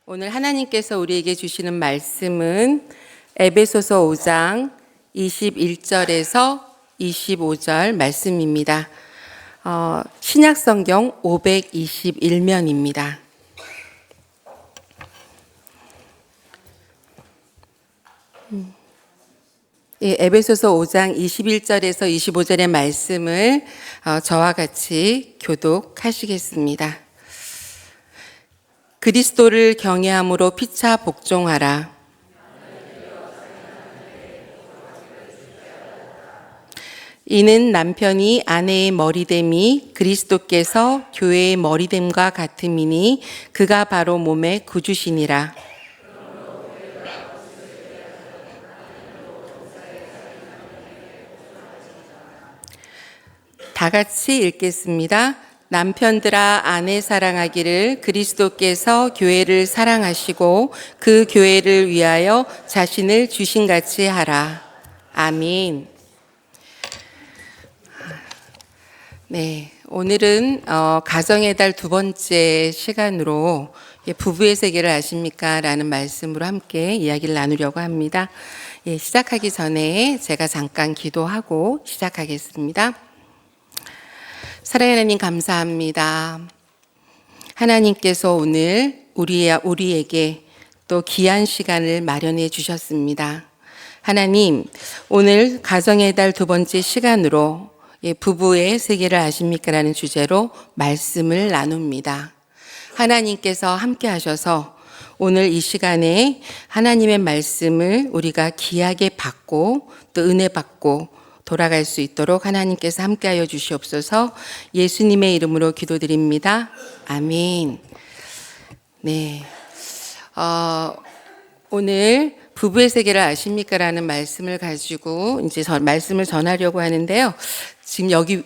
오늘 하나님께서 우리에게 주시는 말씀은 에베소서 5장 21절에서 25절 말씀입니다. 신약성경 521면입니다. 에베소서 5장 21절에서 25절의 말씀을 저와 같이 교독하시겠습니다. 그리스도를 경외함으로 피차 복종하라. 이는 남편이 아내의 머리됨이 그리스도께서 교회의 머리됨과 같음이니 그가 바로 몸의 구주시니라. 다 같이 읽겠습니다. 남편들아 아내 사랑하기를 그리스도께서 교회를 사랑하시고 그 교회를 위하여 자신을 주신같이 하라. 아멘. 네, 오늘은 가정의 달 두 번째 시간으로 부부의 세계를 아십니까? 라는 말씀으로 함께 이야기를 나누려고 합니다. 시작하기 전에 제가 잠깐 기도하고 시작하겠습니다. 사랑하는 하나님 감사합니다. 하나님께서 오늘 우리에게 또 귀한 시간을 마련해 주셨습니다. 하나님, 오늘 가정의 달 두 번째 시간으로 부부의 세계를 아십니까? 라는 주제로 말씀을 나눕니다. 하나님께서 함께 하셔서 오늘 이 시간에 하나님의 말씀을 우리가 귀하게 받고 또 은혜 받고 돌아갈 수 있도록 하나님께서 함께하여 주시옵소서. 예수님의 이름으로 기도드립니다. 아멘. 네, 오늘 부부의 세계를 아십니까? 라는 말씀을 가지고 이제 말씀을 전하려고 하는데요. 지금 여기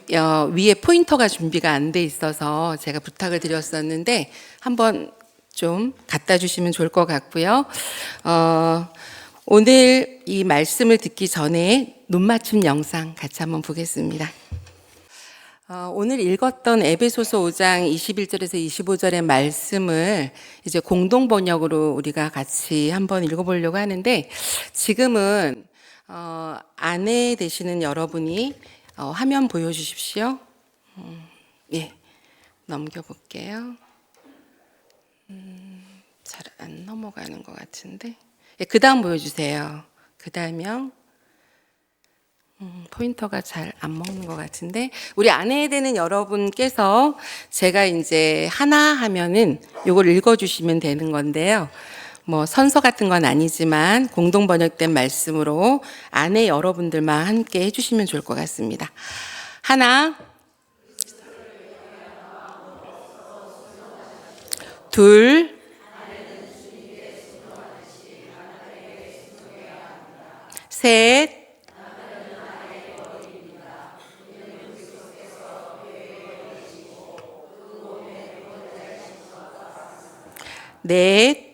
위에 포인터가 준비가 안 돼 있어서 제가 부탁을 드렸었는데 한번 좀 갖다 주시면 좋을 것 같고요. 오늘 이 말씀을 듣기 전에 눈맞춤 영상 같이 한번 보겠습니다. 오늘 읽었던 에베소서 5장 21절에서 25절의 말씀을 이제 공동 번역으로 우리가 같이 한번 읽어보려고 하는데, 지금은 아내 되시는 여러분이 화면 보여주십시오. 예, 넘겨볼게요. 잘 안 넘어가는 것 같은데. 예, 그 다음 보여주세요. 그 다음이요. 포인터가 잘 안 먹는 것 같은데, 우리 아내 되는 여러분께서 제가 이제 하나 하면은 요걸 읽어주시면 되는 건데요. 뭐 선서 같은 건 아니지만 공동 번역된 말씀으로 아내 여러분들만 함께 해주시면 좋을 것 같습니다. 하나, 둘, 셋, 넷,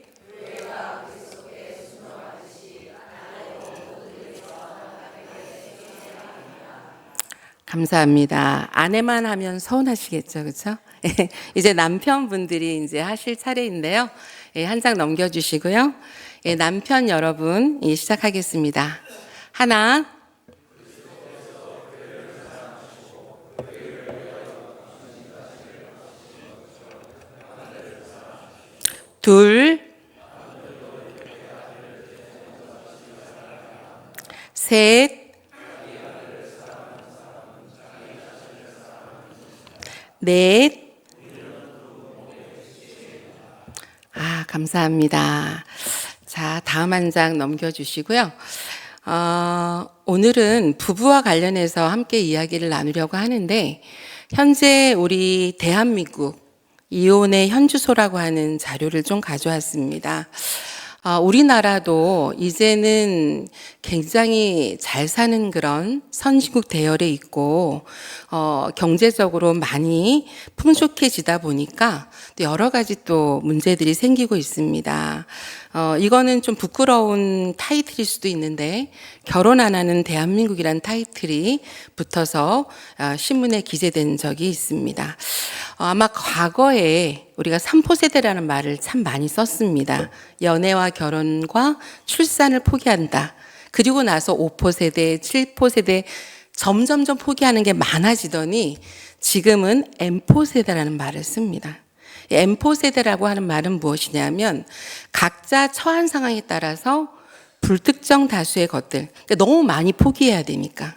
감사합니다. 아내만 하면 서운하시겠죠, 그렇죠? 이제 남편분들이 이제 하실 차례인데요. 한 장 넘겨주시고요. 남편 여러분 시작하겠습니다. 하나, 둘, 셋, 넷. 감사합니다. 자, 다음 한 장 넘겨주시고요. 오늘은 부부와 관련해서 함께 이야기를 나누려고 하는데, 현재 우리 대한민국 이혼의 현주소라고 하는 자료를 좀 가져왔습니다. 우리나라도 이제는 굉장히 잘 사는 그런 선진국 대열에 있고, 경제적으로 많이 풍족해지다 보니까 또 여러 가지 또 문제들이 생기고 있습니다. 이거는 좀 부끄러운 타이틀일 수도 있는데, 결혼 안 하는 대한민국이란 타이틀이 붙어서 신문에 기재된 적이 있습니다. 아마 과거에 우리가 3포 세대라는 말을 참 많이 썼습니다. 연애와 결혼과 출산을 포기한다. 그리고 나서 5포 세대, 7포 세대 점점점 포기하는 게 많아지더니 지금은 M포 세대라는 말을 씁니다. M포 세대라고 하는 말은 무엇이냐면 각자 처한 상황에 따라서 불특정 다수의 것들, 그러니까 너무 많이 포기해야 되니까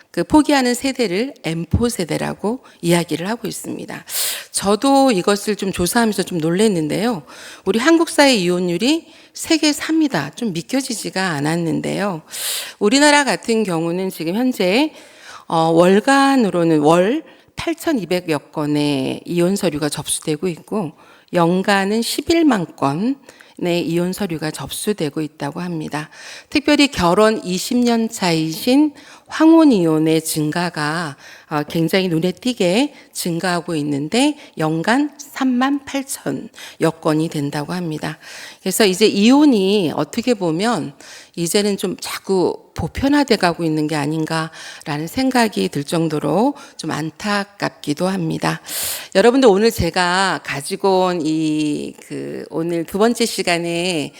그 포기하는 세대를 M포 세대라고 이야기를 하고 있습니다. 저도 이것을 좀 조사하면서 좀 놀랐는데요. 우리 한국 사회 이혼율이 세계 3위다. 좀 믿겨지지가 않았는데요. 우리나라 같은 경우는 지금 현재 월간으로는 월 8,200여 건의 이혼 서류가 접수되고 있고 연간은 11만 건의 이혼 서류가 접수되고 있다고 합니다. 특별히 결혼 20년 차이신 황혼 이혼의 증가가 굉장히 눈에 띄게 증가하고 있는데 연간 3만 8천여 건이 된다고 합니다. 그래서 이제 이혼이 어떻게 보면 이제는 좀 자꾸 보편화돼 가고 있는 게 아닌가라는 생각이 들 정도로 좀 안타깝기도 합니다. 여러분들 오늘 제가 가지고 온 오늘 두 번째 시간에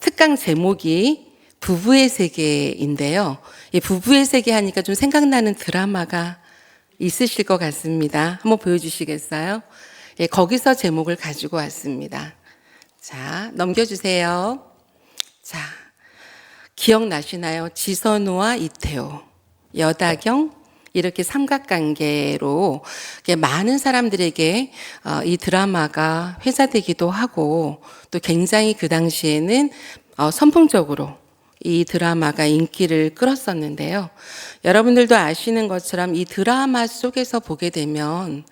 특강 제목이 부부의 세계인데요. 이 부부의 세계 하니까 좀 생각나는 드라마가 있으실 것 같습니다. 한번 보여주시겠어요? 예, 거기서 제목을 가지고 왔습니다. 자, 넘겨주세요. 자, 기억나시나요? 지선우와 이태호, 여다경, 이렇게 삼각관계로 많은 사람들에게 이 드라마가 회자되기도 하고 또 굉장히 그 당시에는 선풍적으로 이 드라마가 인기를 끌었었는데요. 여러분들도 아시는 것처럼 이 드라마 속에서 보게 되면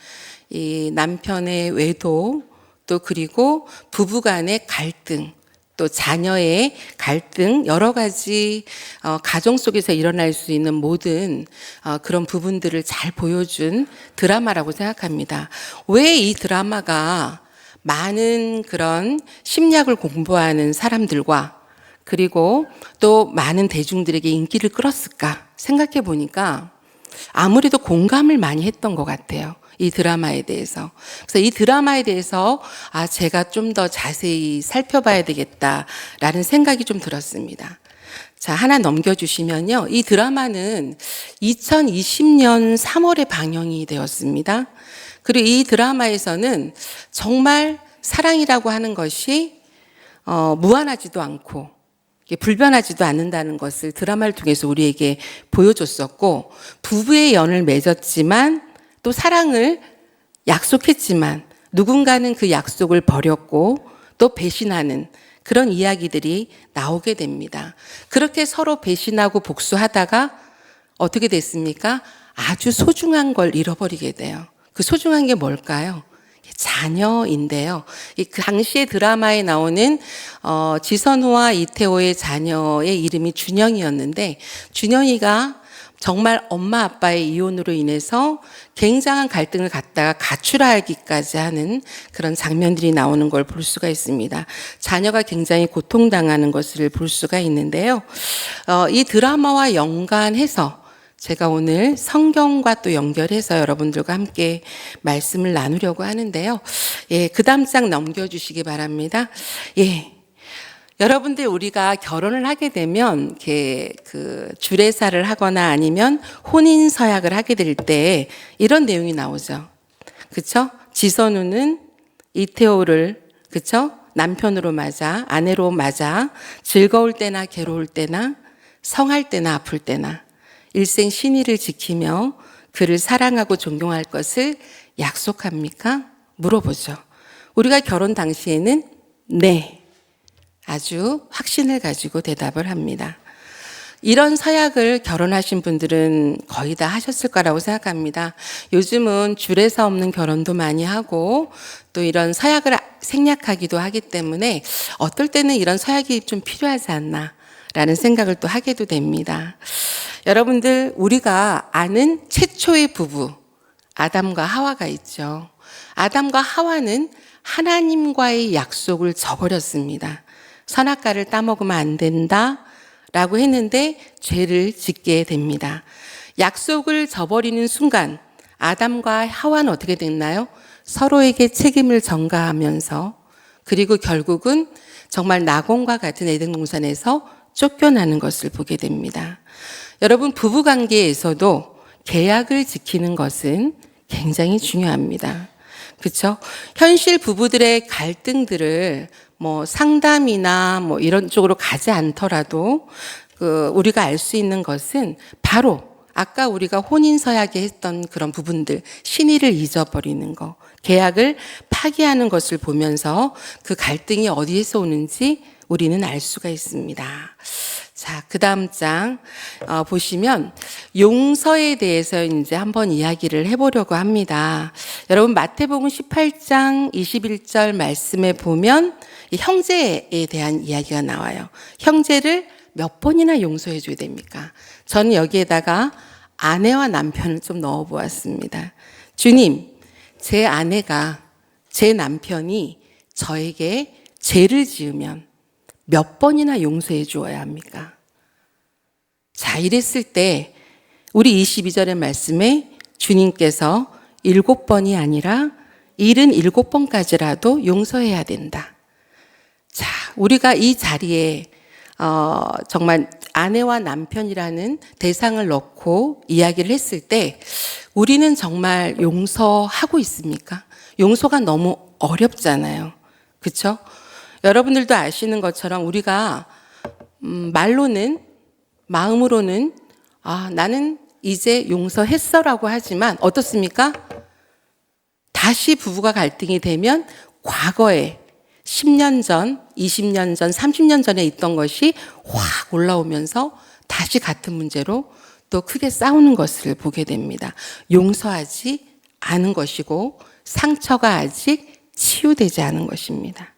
이 남편의 외도 또 그리고 부부간의 갈등 또 자녀의 갈등 여러 가지 가정 속에서 일어날 수 있는 모든 그런 부분들을 잘 보여준 드라마라고 생각합니다. 왜 이 드라마가 많은 그런 심리학을 공부하는 사람들과 그리고 또 많은 대중들에게 인기를 끌었을까 생각해 보니까 아무래도 공감을 많이 했던 것 같아요. 이 드라마에 대해서. 그래서 이 드라마에 대해서 제가 좀 더 자세히 살펴봐야 되겠다라는 생각이 좀 들었습니다. 자, 하나 넘겨주시면요. 이 드라마는 2020년 3월에 방영이 되었습니다. 그리고 이 드라마에서는 정말 사랑이라고 하는 것이 무한하지도 않고 불변하지도 않는다는 것을 드라마를 통해서 우리에게 보여줬었고 부부의 연을 맺었지만 또 사랑을 약속했지만 누군가는 그 약속을 버렸고 또 배신하는 그런 이야기들이 나오게 됩니다. 그렇게 서로 배신하고 복수하다가 어떻게 됐습니까? 아주 소중한 걸 잃어버리게 돼요. 그 소중한 게 뭘까요? 자녀인데요. 그 당시에 드라마에 나오는 지선우와 이태호의 자녀의 이름이 준영이었는데 준영이가 정말 엄마 아빠의 이혼으로 인해서 굉장한 갈등을 갖다가 가출하기까지 하는 그런 장면들이 나오는 걸 볼 수가 있습니다. 자녀가 굉장히 고통당하는 것을 볼 수가 있는데요. 이 드라마와 연관해서 제가 오늘 성경과 또 연결해서 여러분들과 함께 말씀을 나누려고 하는데요. 예, 그 다음 장 넘겨주시기 바랍니다. 예. 여러분들 우리가 결혼을 하게 되면 이렇게 주례사를 하거나 아니면 혼인 서약을 하게 될 때 이런 내용이 나오죠. 그렇죠? 지선우는 이태호를 그렇죠? 남편으로 맞아, 아내로 맞아 즐거울 때나 괴로울 때나 성할 때나 아플 때나 일생 신의를 지키며 그를 사랑하고 존경할 것을 약속합니까? 물어보죠. 우리가 결혼 당시에는 네. 아주 확신을 가지고 대답을 합니다. 이런 서약을 결혼하신 분들은 거의 다 하셨을 거라고 생각합니다. 요즘은 주례사 없는 결혼도 많이 하고 또 이런 서약을 생략하기도 하기 때문에 어떨 때는 이런 서약이 좀 필요하지 않나 라는 생각을 또 하게도 됩니다. 여러분들 우리가 아는 최초의 부부 아담과 하와가 있죠. 아담과 하와는 하나님과의 약속을 저버렸습니다. 선악과를 따먹으면 안 된다 라고 했는데 죄를 짓게 됩니다. 약속을 저버리는 순간 아담과 하와는 어떻게 됐나요? 서로에게 책임을 전가하면서 그리고 결국은 정말 낙원과 같은 에덴 동산에서 쫓겨나는 것을 보게 됩니다. 여러분, 부부 관계에서도 계약을 지키는 것은 굉장히 중요합니다. 그렇죠? 현실 부부들의 갈등들을 뭐 상담이나 뭐 이런 쪽으로 가지 않더라도 우리가 알 수 있는 것은 바로 아까 우리가 혼인서약에 했던 그런 부분들, 신의를 잊어버리는 거, 계약을 파기하는 것을 보면서 그 갈등이 어디에서 오는지 우리는 알 수가 있습니다. 자, 그 다음 장 보시면 용서에 대해서 이제 한번 이야기를 해보려고 합니다. 여러분, 마태복음 18장 21절 말씀에 보면 형제에 대한 이야기가 나와요. 형제를 몇 번이나 용서해 줘야 됩니까? 저는 여기에다가 아내와 남편을 좀 넣어 보았습니다. 주님, 제 아내가, 제 남편이 저에게 죄를 지으면 몇 번이나 용서해 주어야 합니까? 자, 이랬을 때 우리 22절의 말씀에 주님께서 7번이 아니라 77번까지라도 용서해야 된다. 자, 우리가 이 자리에 정말 아내와 남편이라는 대상을 넣고 이야기를 했을 때 우리는 정말 용서하고 있습니까? 용서가 너무 어렵잖아요. 그렇죠? 여러분들도 아시는 것처럼 우리가 말로는, 마음으로는 나는 이제 용서했어라고 하지만 어떻습니까? 다시 부부가 갈등이 되면 과거에 10년 전, 20년 전, 30년 전에 있던 것이 확 올라오면서 다시 같은 문제로 또 크게 싸우는 것을 보게 됩니다. 용서하지 않은 것이고 상처가 아직 치유되지 않은 것입니다.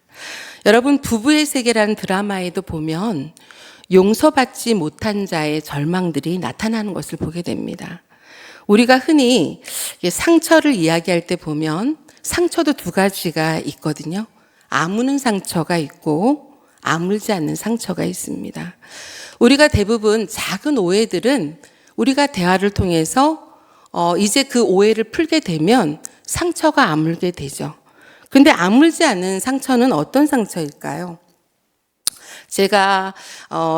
여러분, 부부의 세계라는 드라마에도 보면 용서받지 못한 자의 절망들이 나타나는 것을 보게 됩니다. 우리가 흔히 상처를 이야기할 때 보면 상처도 두 가지가 있거든요. 아무는 상처가 있고 아물지 않는 상처가 있습니다. 우리가 대부분 작은 오해들은 우리가 대화를 통해서 이제 그 오해를 풀게 되면 상처가 아물게 되죠. 근데 아물지 않는 상처는 어떤 상처일까요? 제가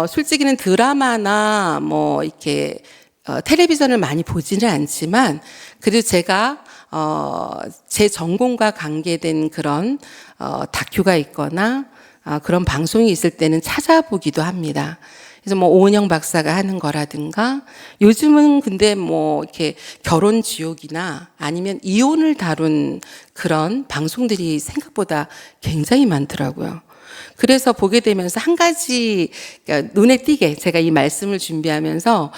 솔직히는 드라마나 뭐 이렇게 텔레비전을 많이 보지는 않지만 그래도 제가 제 전공과 관계된 그런 다큐가 있거나 그런 방송이 있을 때는 찾아보기도 합니다. 그래서 뭐 오은영 박사가 하는 거라든가 요즘은 근데 뭐 이렇게 결혼 지옥이나 아니면 이혼을 다룬 그런 방송들이 생각보다 굉장히 많더라고요. 그래서 보게 되면서 한 가지 눈에 띄게 제가 이 말씀을 준비하면서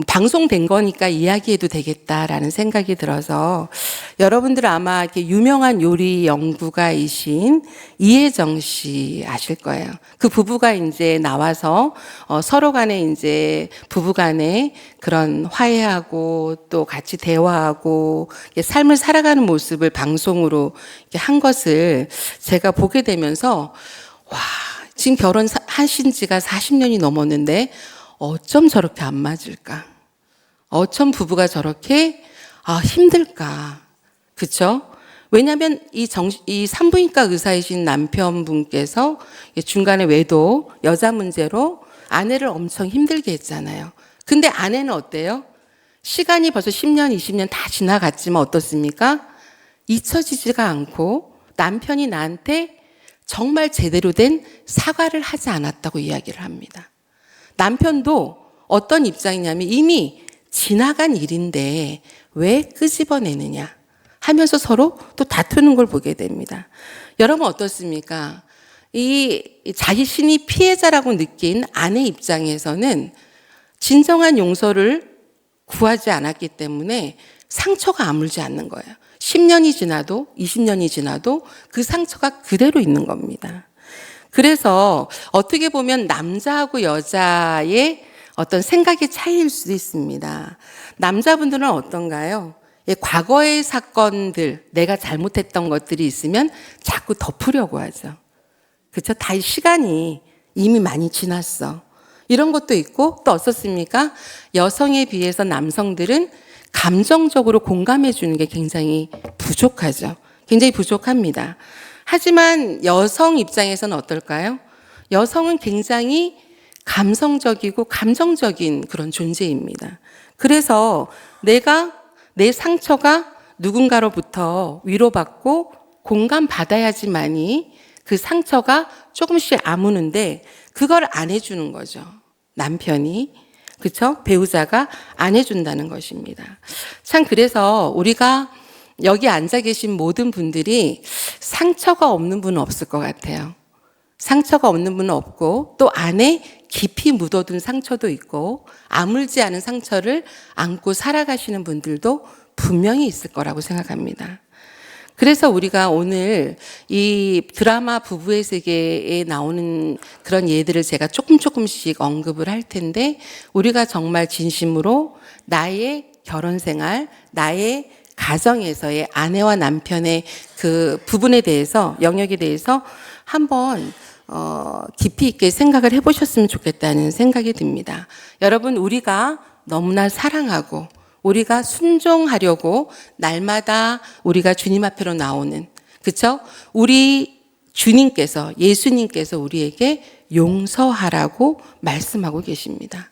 방송된 거니까 이야기해도 되겠다라는 생각이 들어서 여러분들 아마 이렇게 유명한 요리 연구가이신 이혜정 씨 아실 거예요. 그 부부가 이제 나와서 서로 간에 이제 부부 간에 그런 화해하고 또 같이 대화하고 삶을 살아가는 모습을 방송으로 한 것을 제가 보게 되면서 와, 지금 결혼하신 지가 40년이 넘었는데 어쩜 저렇게 안 맞을까? 어쩜 부부가 저렇게 힘들까? 그쵸? 왜냐하면 이 산부인과 의사이신 남편분께서 중간에 외도 여자 문제로 아내를 엄청 힘들게 했잖아요. 근데 아내는 어때요? 시간이 벌써 10년, 20년 다 지나갔지만 어떻습니까? 잊혀지지가 않고 남편이 나한테 정말 제대로 된 사과를 하지 않았다고 이야기를 합니다. 남편도 어떤 입장이냐면 이미 지나간 일인데 왜 끄집어내느냐 하면서 서로 또 다투는 걸 보게 됩니다. 여러분 어떻습니까? 이 자신이 피해자라고 느낀 아내 입장에서는 진정한 용서를 구하지 않았기 때문에 상처가 아물지 않는 거예요. 10년이 지나도 20년이 지나도 그 상처가 그대로 있는 겁니다. 그래서 어떻게 보면 남자하고 여자의 어떤 생각의 차이일 수도 있습니다. 남자분들은 어떤가요? 과거의 사건들, 내가 잘못했던 것들이 있으면 자꾸 덮으려고 하죠. 그렇죠? 다 시간이 이미 많이 지났어. 이런 것도 있고 또 어떻습니까? 여성에 비해서 남성들은 감정적으로 공감해 주는 게 굉장히 부족하죠. 굉장히 부족합니다. 하지만 여성 입장에서는 어떨까요? 여성은 굉장히 감성적이고 감정적인 그런 존재입니다. 그래서 내 상처가 누군가로부터 위로받고 공감받아야지만이 그 상처가 조금씩 아무는데 그걸 안 해주는 거죠. 남편이. 그렇죠? 배우자가 안 해준다는 것입니다. 참 그래서 우리가 여기 앉아 계신 모든 분들이 상처가 없는 분은 없을 것 같아요. 상처가 없는 분은 없고 또 안에 깊이 묻어둔 상처도 있고 아물지 않은 상처를 안고 살아가시는 분들도 분명히 있을 거라고 생각합니다. 그래서 우리가 오늘 이 드라마 부부의 세계에 나오는 그런 예들을 제가 조금씩 언급을 할 텐데 우리가 정말 진심으로 나의 결혼 생활, 나의 가정에서의 아내와 남편의 그 부분에 대해서 영역에 대해서 한번 깊이 있게 생각을 해보셨으면 좋겠다는 생각이 듭니다. 여러분 우리가 너무나 사랑하고 우리가 순종하려고 날마다 우리가 주님 앞으로 나오는 그렇죠? 우리 주님께서 예수님께서 우리에게 용서하라고 말씀하고 계십니다.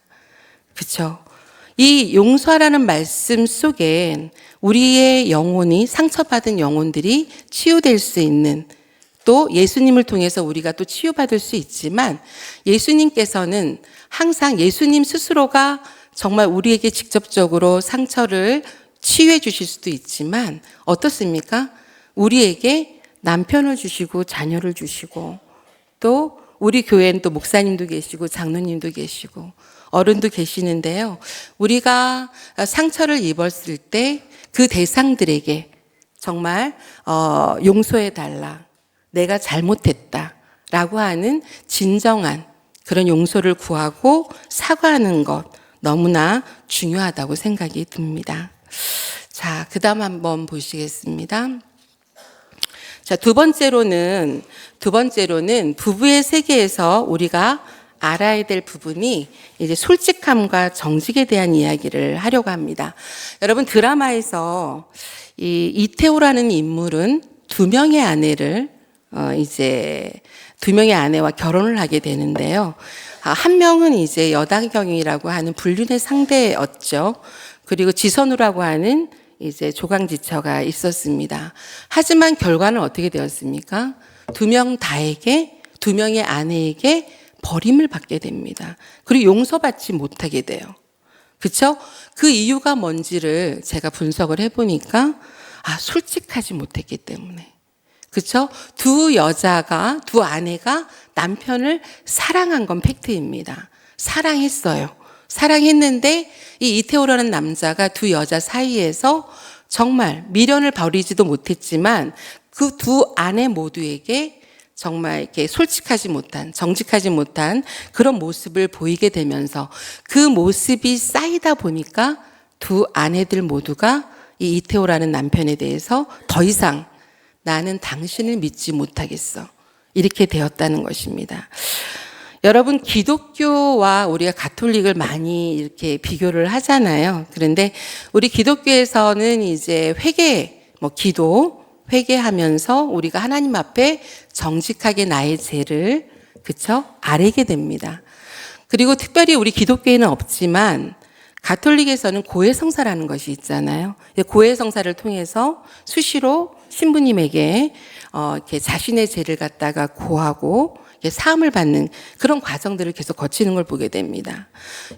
그렇죠? 이 용서하라는 말씀 속엔 우리의 영혼이 상처받은 영혼들이 치유될 수 있는 또 예수님을 통해서 우리가 또 치유받을 수 있지만 예수님께서는 항상 예수님 스스로가 정말 우리에게 직접적으로 상처를 치유해 주실 수도 있지만 어떻습니까? 우리에게 남편을 주시고 자녀를 주시고 또 우리 교회는 또 목사님도 계시고 장로님도 계시고 어른도 계시는데요. 우리가 상처를 입었을 때 그 대상들에게 정말 용서해 달라. 내가 잘못했다라고 하는 진정한 그런 용서를 구하고 사과하는 것 너무나 중요하다고 생각이 듭니다. 자, 그 다음 한번 보시겠습니다. 자, 두 번째로는 부부의 세계에서 우리가 알아야 될 부분이 이제 솔직함과 정직에 대한 이야기를 하려고 합니다. 여러분 드라마에서 이 이태호라는 인물은 두 명의 아내와 결혼을 하게 되는데요. 한 명은 이제 여당경이라고 하는 불륜의 상대였죠. 그리고 지선우라고 하는 이제 조강지처가 있었습니다. 하지만 결과는 어떻게 되었습니까? 두 명의 아내에게 버림을 받게 됩니다. 그리고 용서받지 못하게 돼요. 그렇죠? 그 이유가 뭔지를 제가 분석을 해보니까 솔직하지 못했기 때문에. 그렇죠? 두 아내가 남편을 사랑한 건 팩트입니다. 사랑했어요. 사랑했는데 이 이태호라는 남자가 두 여자 사이에서 정말 미련을 버리지도 못했지만 그 두 아내 모두에게 정말 이렇게 솔직하지 못한, 정직하지 못한 그런 모습을 보이게 되면서 그 모습이 쌓이다 보니까 두 아내들 모두가 이 이태호라는 남편에 대해서 더 이상 나는 당신을 믿지 못하겠어. 이렇게 되었다는 것입니다. 여러분, 기독교와 우리가 가톨릭을 많이 이렇게 비교를 하잖아요. 그런데 우리 기독교에서는 이제 회개하면서 우리가 하나님 앞에 정직하게 나의 죄를, 그쵸? 아뢰게 됩니다. 그리고 특별히 우리 기독교에는 없지만 가톨릭에서는 고해성사라는 것이 있잖아요. 고해성사를 통해서 수시로 신부님에게 이렇게 자신의 죄를 갖다가 고하고 사함을 받는 그런 과정들을 계속 거치는 걸 보게 됩니다.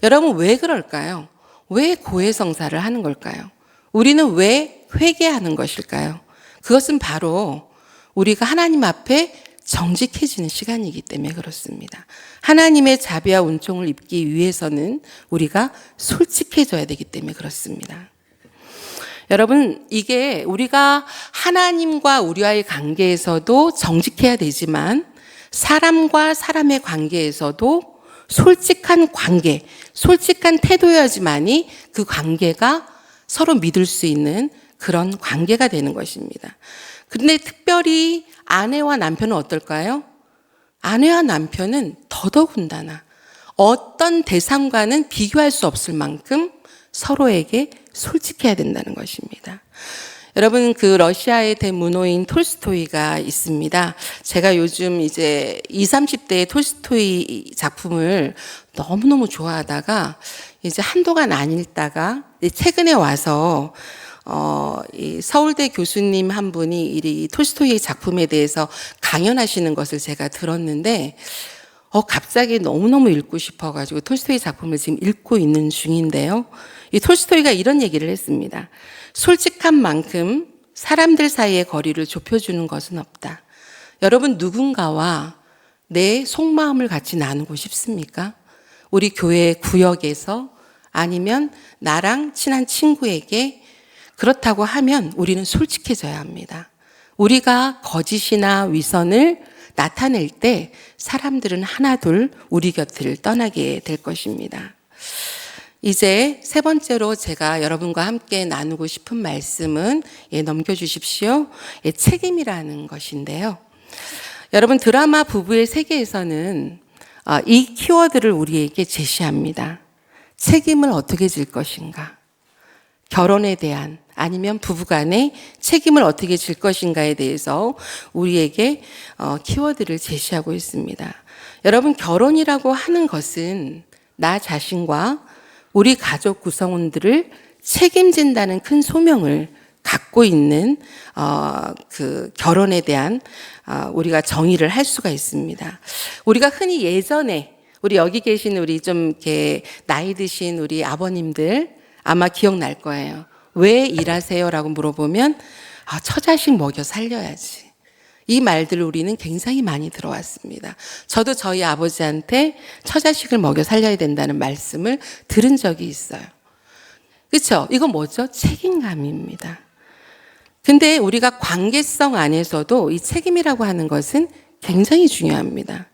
여러분 왜 그럴까요? 왜 고해성사를 하는 걸까요? 우리는 왜 회개하는 것일까요? 그것은 바로 우리가 하나님 앞에 정직해지는 시간이기 때문에 그렇습니다. 하나님의 자비와 은총을 입기 위해서는 우리가 솔직해져야 되기 때문에 그렇습니다. 여러분, 이게 우리가 하나님과 우리와의 관계에서도 정직해야 되지만 사람과 사람의 관계에서도 솔직한 관계, 솔직한 태도여야지만이 그 관계가 서로 믿을 수 있는 그런 관계가 되는 것입니다. 그런데 특별히 아내와 남편은 어떨까요? 아내와 남편은 더더군다나 어떤 대상과는 비교할 수 없을 만큼 서로에게 솔직해야 된다는 것입니다. 여러분, 그 러시아의 대문호인 톨스토이가 있습니다. 제가 요즘 이제 20, 30대의 톨스토이 작품을 너무너무 좋아하다가 이제 한동안 안 읽다가 최근에 와서 이 서울대 교수님 한 분이 이 톨스토이의 작품에 대해서 강연하시는 것을 제가 들었는데 갑자기 너무너무 읽고 싶어가지고 톨스토이 작품을 지금 읽고 있는 중인데요. 이 톨스토이가 이런 얘기를 했습니다. 솔직한 만큼 사람들 사이의 거리를 좁혀주는 것은 없다. 여러분, 누군가와 내 속마음을 같이 나누고 싶습니까? 우리 교회 구역에서 아니면 나랑 친한 친구에게 그렇다고 하면 우리는 솔직해져야 합니다. 우리가 거짓이나 위선을 나타낼 때 사람들은 하나둘 우리 곁을 떠나게 될 것입니다. 이제 세 번째로 제가 여러분과 함께 나누고 싶은 말씀은 넘겨주십시오. 책임이라는 것인데요. 여러분, 드라마 부부의 세계에서는 이 키워드를 우리에게 제시합니다. 책임을 어떻게 질 것인가? 결혼에 대한 아니면 부부간의 책임을 어떻게 질 것인가에 대해서 우리에게 키워드를 제시하고 있습니다. 여러분, 결혼이라고 하는 것은 나 자신과 우리 가족 구성원들을 책임진다는 큰 소명을 갖고 있는 그 결혼에 대한 우리가 정의를 할 수가 있습니다. 우리가 흔히 예전에 우리 여기 계신 우리 좀 이렇게 나이 드신 우리 아버님들 아마 기억날 거예요. 왜 일하세요? 라고 물어보면 처자식 먹여 살려야지. 이 말들을 우리는 굉장히 많이 들어왔습니다. 저도 저희 아버지한테 처자식을 먹여 살려야 된다는 말씀을 들은 적이 있어요. 그렇죠? 이건 뭐죠? 책임감입니다. 근데 우리가 관계성 안에서도 이 책임이라고 하는 것은 굉장히 중요합니다.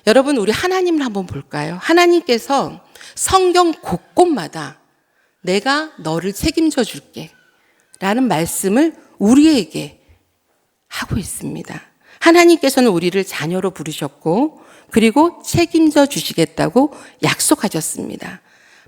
여러분, 우리 하나님을 한번 볼까요? 하나님께서 성경 곳곳마다 내가 너를 책임져 줄게 라는 말씀을 우리에게 하고 있습니다. 하나님께서는 우리를 자녀로 부르셨고 그리고 책임져 주시겠다고 약속하셨습니다.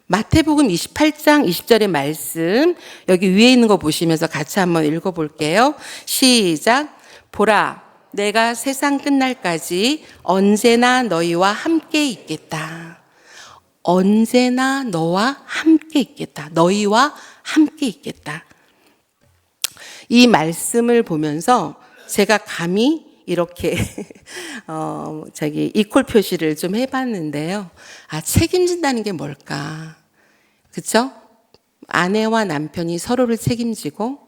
마태복음 28장 20절의 말씀 여기 위에 있는 거 보시면서 같이 한번 읽어볼게요. 시작. 보라, 내가 세상 끝날까지 언제나 너희와 함께 있겠다. 언제나 너와 함께 있겠다. 너희와 함께 있겠다. 이 말씀을 보면서 제가 감히 이렇게 이퀄 표시를 좀 해봤는데요. 책임진다는 게 뭘까? 그렇죠? 아내와 남편이 서로를 책임지고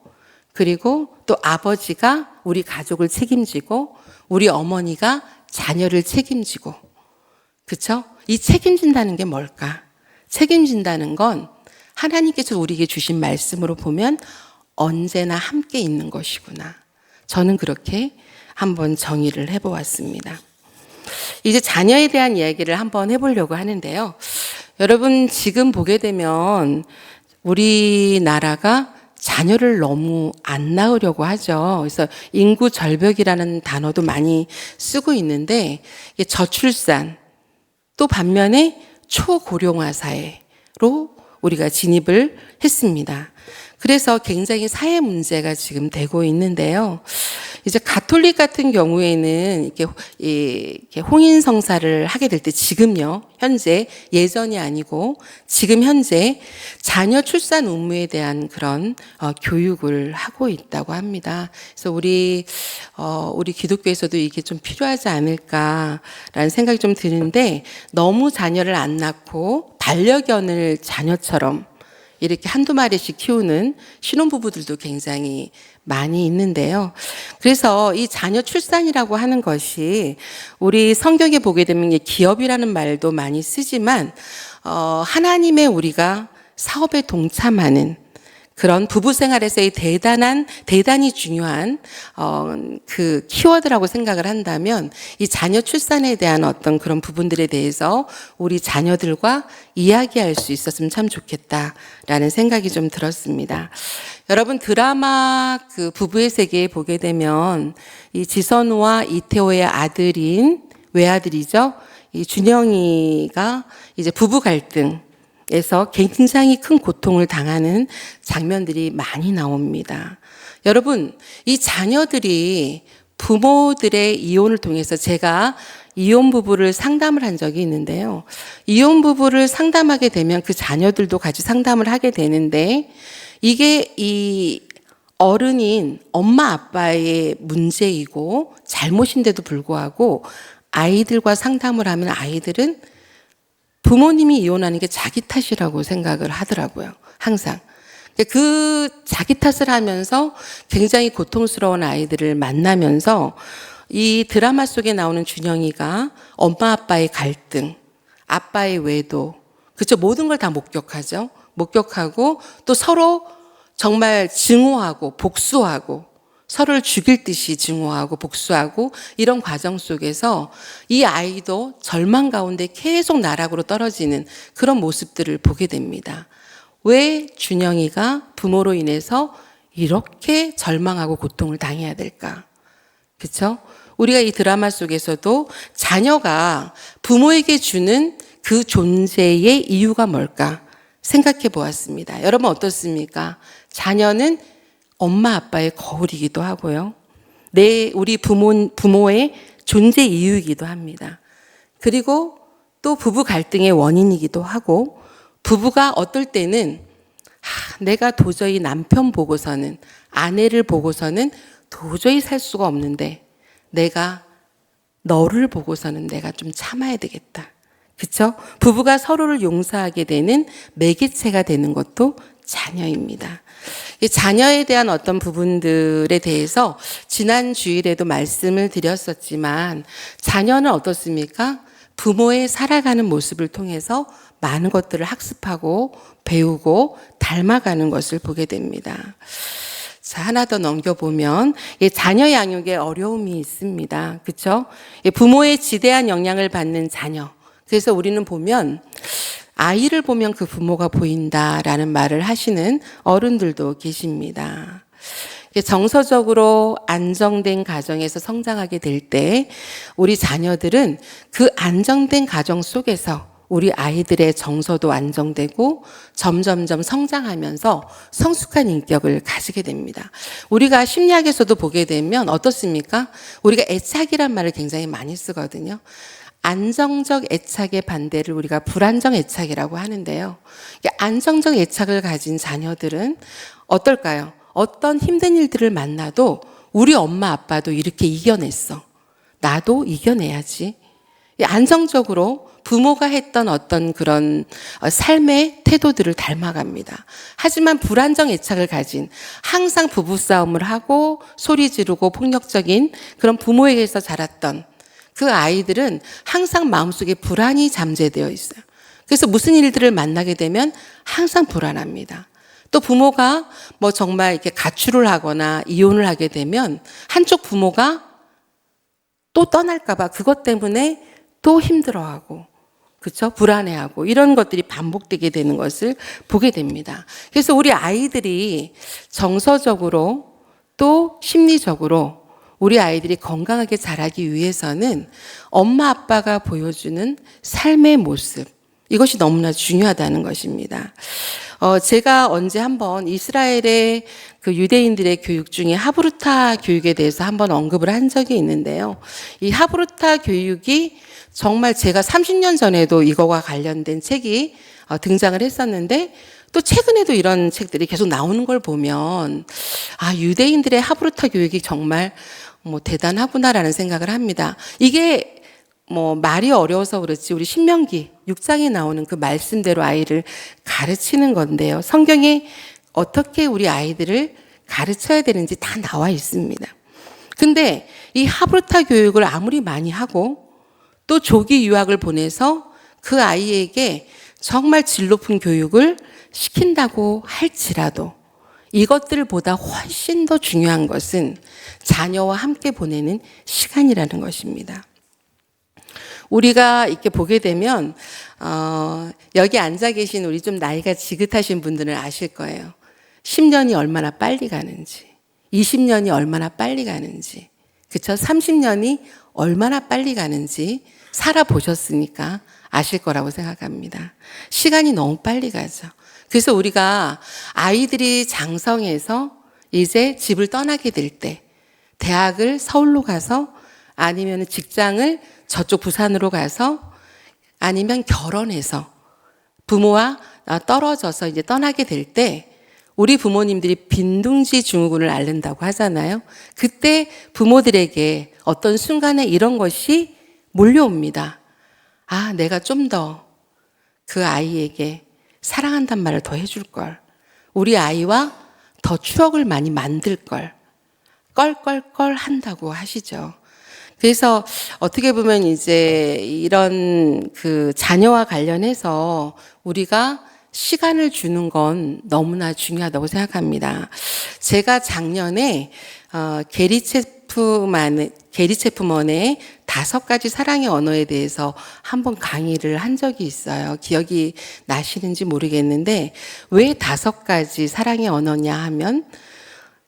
그리고 또 아버지가 우리 가족을 책임지고 우리 어머니가 자녀를 책임지고 그렇죠? 이 책임진다는 게 뭘까? 책임진다는 건 하나님께서 우리에게 주신 말씀으로 보면 언제나 함께 있는 것이구나. 저는 그렇게 한번 정의를 해보았습니다. 이제 자녀에 대한 이야기를 한번 해보려고 하는데요. 여러분, 지금 보게 되면 우리나라가 자녀를 너무 안 낳으려고 하죠. 그래서 인구 절벽이라는 단어도 많이 쓰고 있는데 저출산 또 반면에 초고령화 사회로 우리가 진입을 했습니다. 그래서 굉장히 사회 문제가 지금 되고 있는데요. 이제 가톨릭 같은 경우에는 이렇게 홍인 성사를 하게 될 때 지금요, 현재 예전이 아니고 지금 현재 자녀 출산 의무에 대한 그런 교육을 하고 있다고 합니다. 그래서 우리 기독교에서도 이게 좀 필요하지 않을까라는 생각이 좀 드는데 너무 자녀를 안 낳고 반려견을 자녀처럼 이렇게 한두 마리씩 키우는 신혼부부들도 굉장히 많이 있는데요. 그래서 이 자녀 출산이라고 하는 것이 우리 성경에 보게 되면 기업이라는 말도 많이 쓰지만 하나님의 우리가 사업에 동참하는 그런 부부 생활에서의 대단히 중요한 그 키워드라고 생각을 한다면 이 자녀 출산에 대한 어떤 그런 부분들에 대해서 우리 자녀들과 이야기할 수 있었으면 참 좋겠다라는 생각이 좀 들었습니다. 여러분, 드라마 그 부부의 세계에 보게 되면 이 지선우와 이태호의 아들인 외아들이죠. 이 준영이가 이제 부부 갈등 에서 굉장히 큰 고통을 당하는 장면들이 많이 나옵니다. 여러분, 이 자녀들이 부모들의 이혼을 통해서 제가 이혼 부부를 상담을 한 적이 있는데요. 이혼 부부를 상담하게 되면 그 자녀들도 같이 상담을 하게 되는데 이게 이 어른인 엄마 아빠의 문제이고 잘못인데도 불구하고 아이들과 상담을 하면 아이들은 부모님이 이혼하는 게 자기 탓이라고 생각을 하더라고요. 항상. 그 자기 탓을 하면서 굉장히 고통스러운 아이들을 만나면서 이 드라마 속에 나오는 준영이가 엄마 아빠의 갈등, 아빠의 외도, 그렇죠? 모든 걸 다 목격하죠. 목격하고 또 서로 정말 증오하고 복수하고 서로를 죽일 듯이 증오하고 복수하고 이런 과정 속에서 이 아이도 절망 가운데 계속 나락으로 떨어지는 그런 모습들을 보게 됩니다. 왜 준영이가 부모로 인해서 이렇게 절망하고 고통을 당해야 될까? 그렇죠? 우리가 이 드라마 속에서도 자녀가 부모에게 주는 그 존재의 이유가 뭘까 생각해 보았습니다. 여러분 어떻습니까? 자녀는 엄마 아빠의 거울이기도 하고요. 우리 부모의 존재 이유이기도 합니다. 그리고 또 부부 갈등의 원인이기도 하고 부부가 어떨 때는 내가 도저히 남편 보고서는 아내를 보고서는 도저히 살 수가 없는데 내가 너를 보고서는 내가 좀 참아야 되겠다. 그렇죠? 부부가 서로를 용서하게 되는 매개체가 되는 것도 자녀입니다. 이 자녀에 대한 어떤 부분들에 대해서 지난 주일에도 말씀을 드렸었지만 자녀는 어떻습니까? 부모의 살아가는 모습을 통해서 많은 것들을 학습하고 배우고 닮아가는 것을 보게 됩니다. 자, 하나 더 넘겨보면 자녀 양육에 어려움이 있습니다. 그렇죠? 부모의 지대한 영향을 받는 자녀. 그래서 우리는 보면 아이를 보면 그 부모가 보인다라는 말을 하시는 어른들도 계십니다. 정서적으로 안정된 가정에서 성장하게 될 때 우리 자녀들은 그 안정된 가정 속에서 우리 아이들의 정서도 안정되고 점점점 성장하면서 성숙한 인격을 가지게 됩니다. 우리가 심리학에서도 보게 되면 어떻습니까? 우리가 애착이란 말을 굉장히 많이 쓰거든요. 안정적 애착의 반대를 우리가 불안정 애착이라고 하는데요. 안정적 애착을 가진 자녀들은 어떨까요? 어떤 힘든 일들을 만나도 우리 엄마 아빠도 이렇게 이겨냈어. 나도 이겨내야지. 안정적으로 부모가 했던 어떤 그런 삶의 태도들을 닮아갑니다. 하지만 불안정 애착을 가진 항상 부부싸움을 하고 소리 지르고 폭력적인 그런 부모에게서 자랐던 그 아이들은 항상 마음속에 불안이 잠재되어 있어요. 그래서 무슨 일들을 만나게 되면 항상 불안합니다. 또 부모가 뭐 정말 이렇게 가출을 하거나 이혼을 하게 되면 한쪽 부모가 또 떠날까봐 그것 때문에 또 힘들어하고, 그렇죠? 불안해하고 이런 것들이 반복되게 되는 것을 보게 됩니다. 그래서 우리 아이들이 정서적으로 또 심리적으로 우리 아이들이 건강하게 자라기 위해서는 엄마 아빠가 보여주는 삶의 모습, 이것이 너무나 중요하다는 것입니다. 제가 언제 한번 이스라엘의 그 유대인들의 교육 중에 하브루타 교육에 대해서 한번 언급을 한 적이 있는데요. 이 하브루타 교육이 정말 제가 30년 전에도 이거와 관련된 책이 등장을 했었는데 또 최근에도 이런 책들이 계속 나오는 걸 보면 유대인들의 하브루타 교육이 정말 대단하구나라는 생각을 합니다. 이게 말이 어려워서 그렇지 우리 신명기 6장에 나오는 그 말씀대로 아이를 가르치는 건데요. 성경에 어떻게 우리 아이들을 가르쳐야 되는지 다 나와 있습니다. 근데 이 하브루타 교육을 아무리 많이 하고 또 조기 유학을 보내서 그 아이에게 정말 질 높은 교육을 시킨다고 할지라도 이것들보다 훨씬 더 중요한 것은 자녀와 함께 보내는 시간이라는 것입니다. 우리가 이렇게 보게 되면 여기 앉아 계신 우리 좀 나이가 지긋하신 분들은 아실 거예요. 10년이 얼마나 빨리 가는지, 20년이 얼마나 빨리 가는지. 그쵸? 30년이 얼마나 빨리 가는지 살아보셨으니까 아실 거라고 생각합니다. 시간이 너무 빨리 가죠. 그래서 우리가 아이들이 장성해서 이제 집을 떠나게 될 때, 대학을 서울로 가서 아니면 직장을 저쪽 부산으로 가서 아니면 결혼해서 부모와 떨어져서 이제 떠나게 될 때 우리 부모님들이 빈둥지 증후군을 앓는다고 하잖아요. 그때 부모들에게 어떤 순간에 이런 것이 몰려옵니다. 아, 내가 좀 더 그 아이에게 사랑한단 말을 더 해줄 걸. 우리 아이와 더 추억을 많이 만들 걸. 껄껄껄 한다고 하시죠. 그래서 어떻게 보면 이제 이런 그 자녀와 관련해서 우리가 시간을 주는 건 너무나 중요하다고 생각합니다. 제가 작년에 게리 체프먼의 5가지 사랑의 언어에 대해서 한번 강의를 한 적이 있어요. 기억이 나시는지 모르겠는데 왜 5가지 사랑의 언어냐 하면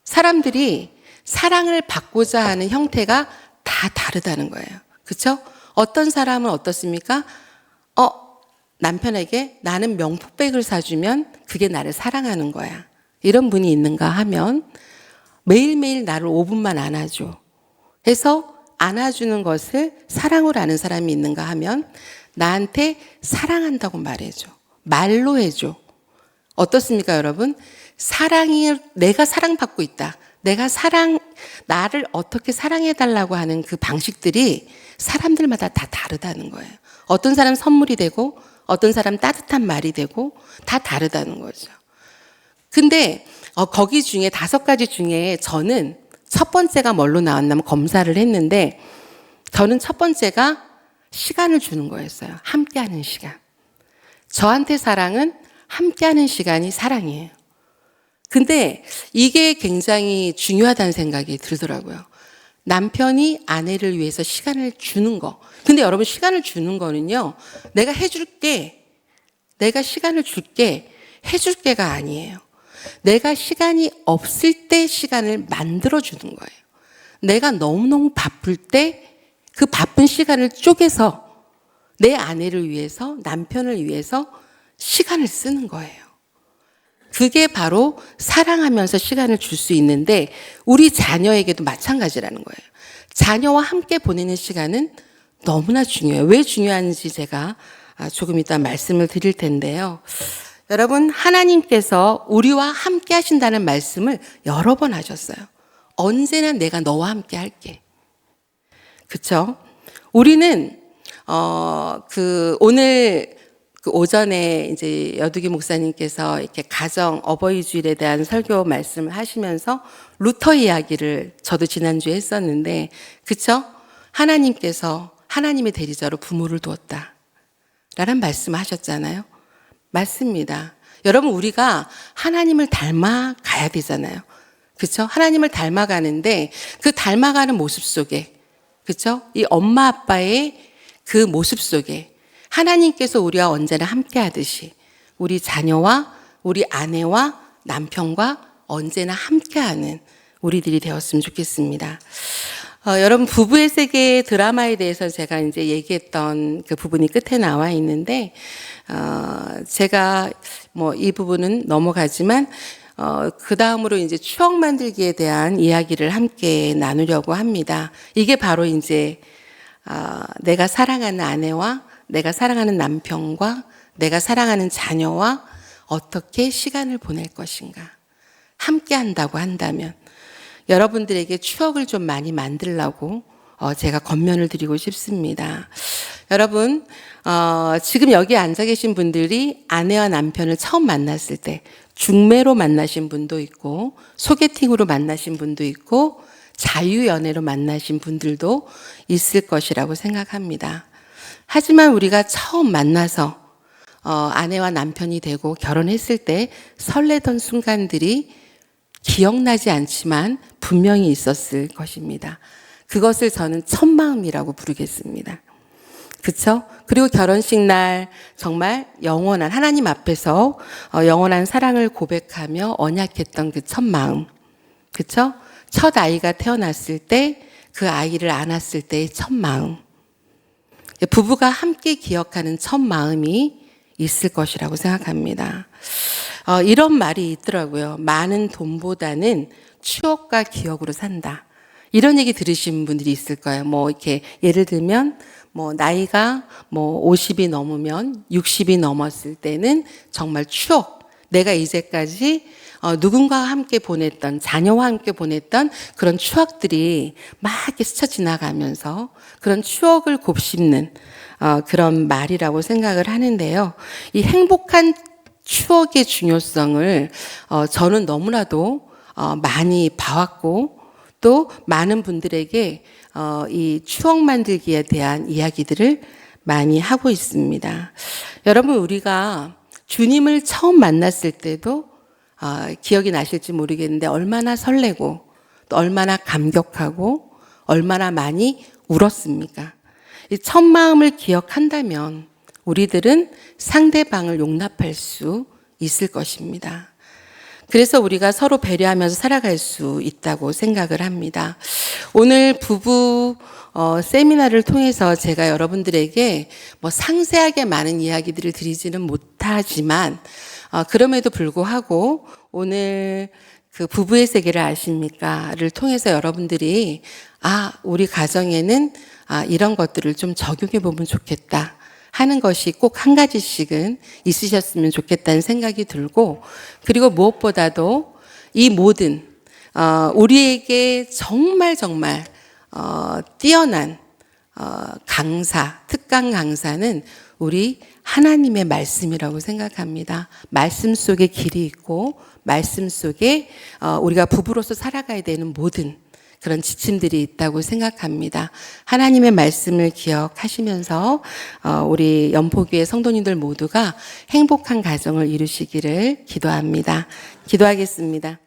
사람들이 사랑을 받고자 하는 형태가 다 다르다는 거예요. 그렇죠? 어떤 사람은 어떻습니까? 남편에게 나는 명품백을 사주면 그게 나를 사랑하는 거야. 이런 분이 있는가 하면 매일매일 나를 5분만 안아줘. 해서 안아주는 것을 사랑으로 아는 사람이 있는가 하면 나한테 사랑한다고 말해줘. 말로 해줘. 어떻습니까, 여러분? 내가 사랑받고 있다. 나를 어떻게 사랑해달라고 하는 그 방식들이 사람들마다 다 다르다는 거예요. 어떤 사람 선물이 되고, 어떤 사람 따뜻한 말이 되고, 다 다르다는 거죠. 근데, 거기 중에 5가지 중에 저는 첫 번째가 뭘로 나왔냐면 검사를 했는데, 저는 첫 번째가 시간을 주는 거였어요. 함께하는 시간. 저한테 사랑은 함께하는 시간이 사랑이에요. 근데 이게 굉장히 중요하다는 생각이 들더라고요. 남편이 아내를 위해서 시간을 주는 거. 근데 여러분 시간을 주는 거는요. 내가 해줄게. 내가 시간을 줄게. 해줄게가 아니에요. 내가 시간이 없을 때 시간을 만들어주는 거예요. 내가 너무너무 바쁠 때 그 바쁜 시간을 쪼개서 내 아내를 위해서 남편을 위해서 시간을 쓰는 거예요. 그게 바로 사랑하면서 시간을 줄 수 있는데 우리 자녀에게도 마찬가지라는 거예요. 자녀와 함께 보내는 시간은 너무나 중요해요. 왜 중요한지 제가 조금 이따 말씀을 드릴 텐데요. 여러분, 하나님께서 우리와 함께 하신다는 말씀을 여러 번 하셨어요. 언제나 내가 너와 함께 할게. 그쵸? 우리는 오늘 오전에 이제 여두기 목사님께서 이렇게 가정 어버이 주일에 대한 설교 말씀을 하시면서 루터 이야기를 저도 지난주에 했었는데, 그쵸? 하나님께서 하나님의 대리자로 부모를 두었다 라는 말씀을 하셨잖아요. 맞습니다. 여러분, 우리가 하나님을 닮아 가야 되잖아요. 그쵸? 하나님을 닮아가는데 그 닮아가는 모습 속에, 그쵸? 이 엄마 아빠의 그 모습 속에 하나님께서 우리와 언제나 함께 하듯이 우리 자녀와 우리 아내와 남편과 언제나 함께하는 우리들이 되었으면 좋겠습니다. 여러분, 부부의 세계 드라마에 대해서 제가 이제 얘기했던 그 부분이 끝에 나와 있는데, 제가 이 부분은 넘어가지만, 그 다음으로 이제 추억 만들기에 대한 이야기를 함께 나누려고 합니다. 이게 바로 이제, 내가 사랑하는 아내와 내가 사랑하는 남편과 내가 사랑하는 자녀와 어떻게 시간을 보낼 것인가. 함께 한다고 한다면 여러분들에게 추억을 좀 많이 만들려고 제가 권면을 드리고 싶습니다. 여러분, 지금 여기 앉아 계신 분들이 아내와 남편을 처음 만났을 때 중매로 만나신 분도 있고 소개팅으로 만나신 분도 있고 자유연애로 만나신 분들도 있을 것이라고 생각합니다. 하지만 우리가 처음 만나서 아내와 남편이 되고 결혼했을 때 설레던 순간들이 기억나지 않지만 분명히 있었을 것입니다. 그것을 저는 첫 마음이라고 부르겠습니다. 그쵸? 그리고 결혼식 날 정말 영원한 하나님 앞에서 영원한 사랑을 고백하며 언약했던 그 첫 마음. 그쵸? 첫 아이가 태어났을 때 그 아이를 안았을 때의 첫 마음. 부부가 함께 기억하는 첫 마음이 있을 것이라고 생각합니다. 이런 말이 있더라고요. 많은 돈보다는 추억과 기억으로 산다. 이런 얘기 들으신 분들이 있을 거예요. 뭐 이렇게 예를 들면 뭐 나이가 뭐 50이 넘으면 60이 넘었을 때는 정말 추억. 내가 이제까지 누군가와 함께 보냈던, 자녀와 함께 보냈던 그런 추억들이 막 이렇게 스쳐 지나가면서 그런 추억을 곱씹는 그런 말이라고 생각을 하는데요. 이 행복한 추억의 중요성을 저는 너무나도 많이 봐왔고 또 많은 분들에게 이 추억 만들기에 대한 이야기들을 많이 하고 있습니다. 여러분, 우리가 주님을 처음 만났을 때도 기억이 나실지 모르겠는데 얼마나 설레고 또 얼마나 감격하고 얼마나 많이 울었습니까? 이 첫 마음을 기억한다면 우리들은 상대방을 용납할 수 있을 것입니다. 그래서 우리가 서로 배려하면서 살아갈 수 있다고 생각을 합니다. 오늘 부부 세미나를 통해서 제가 여러분들에게 뭐 상세하게 많은 이야기들을 드리지는 못하지만 그럼에도 불구하고 오늘 그 부부의 세계를 아십니까?를 통해서 여러분들이 우리 가정에는 이런 것들을 좀 적용해 보면 좋겠다 하는 것이 꼭 한 가지씩은 있으셨으면 좋겠다는 생각이 들고, 그리고 무엇보다도 이 모든 우리에게 정말 뛰어난 강사, 특강 강사는 우리 하나님의 말씀이라고 생각합니다. 말씀 속에 길이 있고 말씀 속에 우리가 부부로서 살아가야 되는 모든 그런 지침들이 있다고 생각합니다. 하나님의 말씀을 기억하시면서 우리 연포교회 성도님들 모두가 행복한 가정을 이루시기를 기도합니다. 기도하겠습니다.